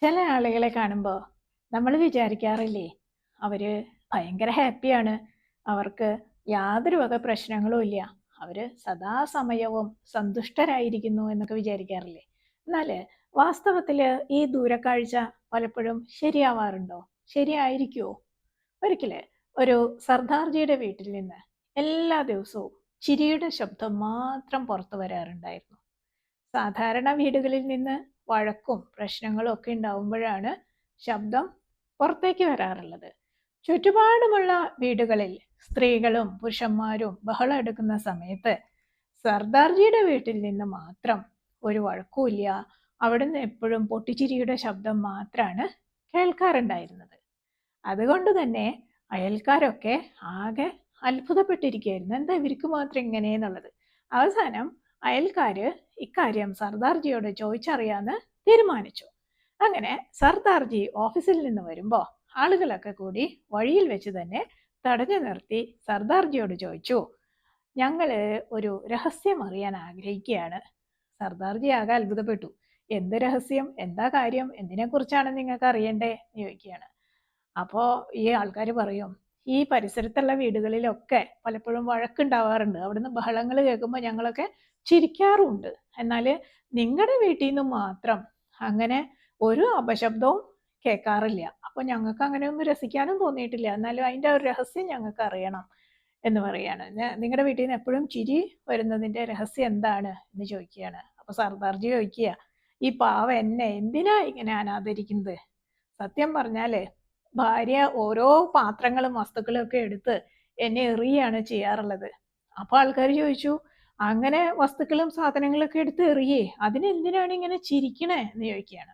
ചില ആളുകളെ കാണുമ്പോൾ നമ്മൾ വിചാരിക്കാറില്ലേ, അവര് ഭയങ്കര ഹാപ്പിയാണ്, അവർക്ക് യാതൊരു വക പ്രശ്നങ്ങളും ഇല്ല, അവര് സദാസമയവും സന്തുഷ്ടരായിരിക്കുന്നു എന്നൊക്കെ വിചാരിക്കാറില്ലേ? എന്നാല് വാസ്തവത്തില് ഈ ദൂരക്കാഴ്ച പലപ്പോഴും ശരിയാവാറുണ്ടോ? ശരിയായിരിക്കുമോ? ഒരിക്കല് ഒരു സർദാർജിയുടെ വീട്ടിൽ നിന്ന് എല്ലാ ദിവസവും ചിരിയുടെ ശബ്ദം മാത്രം പുറത്തു വരാറുണ്ടായിരുന്നു. സാധാരണ വീടുകളിൽ നിന്ന് വഴക്കും പ്രശ്നങ്ങളും ഒക്കെ ഉണ്ടാവുമ്പോഴാണ് ശബ്ദം പുറത്തേക്ക് വരാറുള്ളത്. ചുറ്റുപാടുമുള്ള വീടുകളിൽ സ്ത്രീകളും പുരുഷന്മാരും ബഹളം എടുക്കുന്ന സമയത്ത് സർദാർജിയുടെ വീട്ടിൽ നിന്ന് മാത്രം ഒരു വഴക്കുമില്ല, അവിടുന്ന് എപ്പോഴും പൊട്ടിച്ചിരിയുടെ ശബ്ദം മാത്രമാണ് കേൾക്കാറുണ്ടായിരുന്നത്. അതുകൊണ്ട് തന്നെ അയൽക്കാരൊക്കെ ആകെ അത്ഭുതപ്പെട്ടിരിക്കുകയായിരുന്നു, എന്താ ഇവർക്ക് മാത്രം ഇങ്ങനെയെന്നുള്ളത്. അവസാനം അയൽക്കാര് ഇക്കാര്യം സർദാർജിയോട് ചോദിച്ചറിയാന്ന് തീരുമാനിച്ചു. അങ്ങനെ സർദാർജി ഓഫീസിൽ നിന്ന് വരുമ്പോ ആളുകളൊക്കെ കൂടി വഴിയിൽ വെച്ച് തന്നെ തടഞ്ഞു നിർത്തി സർദാർജിയോട് ചോദിച്ചു, ഞങ്ങള് ഒരു രഹസ്യം അറിയാൻ ആഗ്രഹിക്കുകയാണ്. സർദാർജി ആകെ അത്ഭുതപ്പെട്ടു. എന്ത് രഹസ്യം, എന്താ കാര്യം, എന്തിനെ കുറിച്ചാണ് നിങ്ങൾക്ക് അറിയണ്ടേ എന്ന് ചോദിക്കുകയാണ്. അപ്പോ ഈ ആൾക്കാർ പറയും, ഈ പരിസരത്തുള്ള വീടുകളിലൊക്കെ പലപ്പോഴും വഴക്കുണ്ടാവാറുണ്ട്, അവിടുന്ന് ബഹളങ്ങൾ കേൾക്കുമ്പോൾ ഞങ്ങളൊക്കെ ചിരിക്കാറുമുണ്ട്. എന്നാൽ നിങ്ങളുടെ വീട്ടിൽ നിന്ന് മാത്രം അങ്ങനെ ഒരു അപശബ്ദവും കേൾക്കാറില്ല. അപ്പോൾ ഞങ്ങൾക്ക് അങ്ങനെ ഒന്നും രസിക്കാനും തോന്നിയിട്ടില്ല, എന്നാലും അതിൻ്റെ ഒരു രഹസ്യം ഞങ്ങൾക്ക് അറിയണം എന്ന് പറയാണ്. നിങ്ങളുടെ വീട്ടിൽ നിന്ന് എപ്പോഴും ചിരി വരുന്നതിൻ്റെ രഹസ്യം എന്താണ് എന്ന് ചോദിക്കുകയാണ്. അപ്പോൾ സർദാർജി ചോദിക്കുക, ഈ പാവ എന്നെ എന്തിനാ ഇങ്ങനെ അനാദരിക്കുന്നത്? സത്യം പറഞ്ഞാലേ ഭാര്യ ഓരോ പാത്രങ്ങളും വസ്തുക്കളും ഒക്കെ എടുത്ത് എന്നെ എറിയാണ് ചെയ്യാറുള്ളത്. അപ്പോൾ ആൾക്കാർ ചോദിച്ചു, അങ്ങനെ വസ്തുക്കളും സാധനങ്ങളൊക്കെ എടുത്ത് എറിയേ, അതിനെന്തിനാണ് ഇങ്ങനെ ചിരിക്കണേ എന്ന് ചോദിക്കുകയാണ്.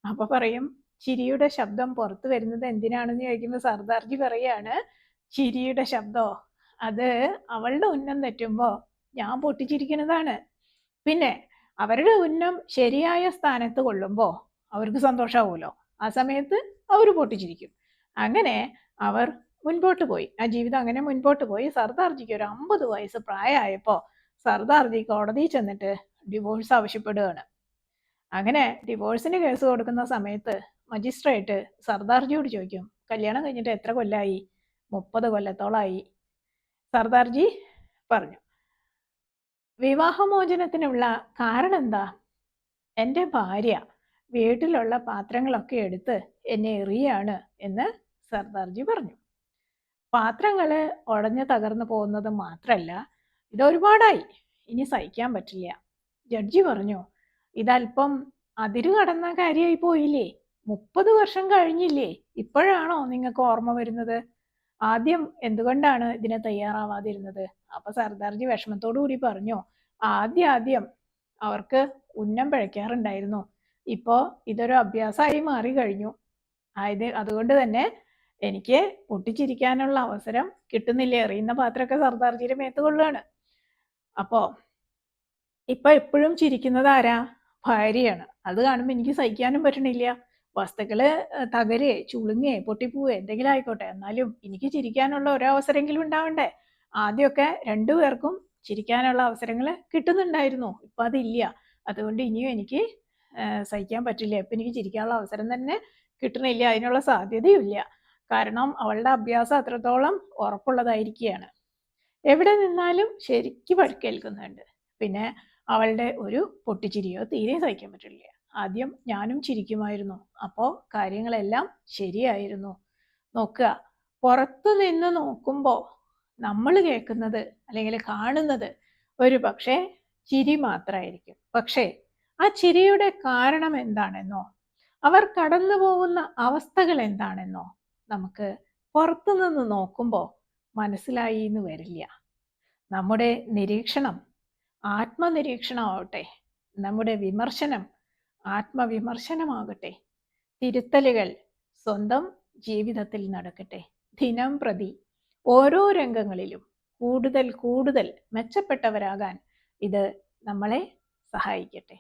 അപ്പൊ പറയും, ചിരിയുടെ ശബ്ദം പുറത്തു വരുന്നത് എന്തിനാണെന്ന് ചോദിക്കുമ്പോൾ സർദാർജി പറയാണ്, ചിരിയുടെ ശബ്ദോ, അത് അവളുടെ ഉന്നം തെറ്റുമ്പോ ഞാൻ പൊട്ടിച്ചിരിക്കുന്നതാണ്. പിന്നെ അവരുടെ ഉന്നം ശരിയായ സ്ഥാനത്ത് കൊള്ളുമ്പോ അവർക്ക് സന്തോഷമാവുമല്ലോ, ആ സമയത്ത് അവർ പൊട്ടിച്ചിരിക്കും. അങ്ങനെ അവർ മുൻപോട്ട് പോയി, ആ ജീവിതം അങ്ങനെ മുൻപോട്ട് പോയി. സർദാർജിക്ക് ഒരു 50 വയസ്സ് പ്രായമായപ്പോൾ സർദാർജി കോടതിയിൽ ചെന്നിട്ട് ഡിവോഴ്സ് ആവശ്യപ്പെടുകയാണ്. അങ്ങനെ ഡിവോഴ്സിന് കേസ് കൊടുക്കുന്ന സമയത്ത് മജിസ്ട്രേറ്റ് സർദാർജിയോട് ചോദിക്കും, കല്യാണം കഴിഞ്ഞിട്ട് എത്ര കൊല്ലായി? 30 കൊല്ലത്തോളായി. സർദാർജി പറഞ്ഞു, വിവാഹമോചനത്തിനുള്ള കാരണം എന്താ? എൻ്റെ ഭാര്യ വീട്ടിലുള്ള പാത്രങ്ങളൊക്കെ എടുത്ത് എന്നെ എറിയാണ് എന്ന് സർദാർജി പറഞ്ഞു. പാത്രങ്ങള് ഉടഞ്ഞു തകർന്നു പോകുന്നത് മാത്രല്ല, ഇതൊരുപാടായി, ഇനി സഹിക്കാൻ പറ്റില്ല. ജഡ്ജി പറഞ്ഞു, ഇതല്പം അതിരു കടന്ന കാര്യമായി പോയില്ലേ, 30 വർഷം കഴിഞ്ഞില്ലേ, ഇപ്പോഴാണോ നിങ്ങൾക്ക് ഓർമ്മ വരുന്നത്? ആദ്യം എന്തുകൊണ്ടാണ് ഇതിനെ തയ്യാറാവാതിരുന്നത്? അപ്പൊ സർദാർജി വിഷമത്തോടു കൂടി പറഞ്ഞു, ആദ്യം അവർക്ക് ഉന്നം പിഴയ്ക്കാറുണ്ടായിരുന്നു, ഇപ്പോ ഇതൊരു അഭ്യാസമായി മാറി കഴിഞ്ഞു. അതുകൊണ്ട് തന്നെ എനിക്ക് പൊട്ടിച്ചിരിക്കാനുള്ള അവസരം കിട്ടുന്നില്ല, എറിയുന്ന പാത്രമൊക്കെ സർദാർജിയുടെ മേത്ത് കൊള്ളുകയാണ്. അപ്പോ ഇപ്പൊ എപ്പോഴും ചിരിക്കുന്നത് ആരാ? ഭാര്യയാണ്. അത് കാണുമ്പോൾ എനിക്ക് സഹിക്കാനും പറ്റണില്ല. വസ്തുക്കള് തകരേ ചുളുങ്ങേ പൊട്ടിപ്പോവേ എന്തെങ്കിലും ആയിക്കോട്ടെ, എന്നാലും എനിക്ക് ചിരിക്കാനുള്ള ഒരവസരമെങ്കിലും ഉണ്ടാവണ്ടേ. ആദ്യമൊക്കെ രണ്ടുപേർക്കും ചിരിക്കാനുള്ള അവസരങ്ങൾ കിട്ടുന്നുണ്ടായിരുന്നു, ഇപ്പൊ അതില്ല. അതുകൊണ്ട് ഇനിയും എനിക്ക് സഹിക്കാൻ പറ്റില്ല, ഇപ്പൊ എനിക്ക് ചിരിക്കാനുള്ള അവസരം തന്നെ കിട്ടണില്ല, അതിനുള്ള സാധ്യതയുമില്ല. കാരണം അവളുടെ അഭ്യാസം അത്രത്തോളം ഉറപ്പുള്ളതായിരിക്കുകയാണ്. എവിടെ നിന്നാലും ശരിക്കും പരിക്കേൽക്കുന്നുണ്ട്. പിന്നെ അവളുടെ ഒരു പൊട്ടിച്ചിരിയോ തീരെ സഹിക്കാൻ പറ്റില്ല. ആദ്യം ഞാനും ചിരിക്കുമായിരുന്നു, അപ്പോൾ കാര്യങ്ങളെല്ലാം ശരിയായിരുന്നു. നോക്കുക, പുറത്തു നിന്ന് നോക്കുമ്പോൾ നമ്മൾ കേൾക്കുന്നത് അല്ലെങ്കിൽ കാണുന്നത് ഒരു പക്ഷേ ചിരി മാത്രമായിരിക്കും. പക്ഷേ ആ ചിരിയുടെ കാരണം എന്താണെന്നോ അവർ കടന്നു പോകുന്ന അവസ്ഥകൾ എന്താണെന്നോ നമുക്ക് പുറത്തു നിന്ന് നോക്കുമ്പോൾ മനസ്സിലായി എന്ന് വരില്ല. നമ്മുടെ നിരീക്ഷണം ആത്മനിരീക്ഷണമാവട്ടെ, നമ്മുടെ വിമർശനം ആത്മവിമർശനമാകട്ടെ, തിരുത്തലുകൾ സ്വന്തം ജീവിതത്തിൽ നടക്കട്ടെ. ദിനം പ്രതി ഓരോ രംഗങ്ങളിലും കൂടുതൽ മെച്ചപ്പെട്ടവരാകാൻ ഇത് നമ്മളെ സഹായിക്കട്ടെ.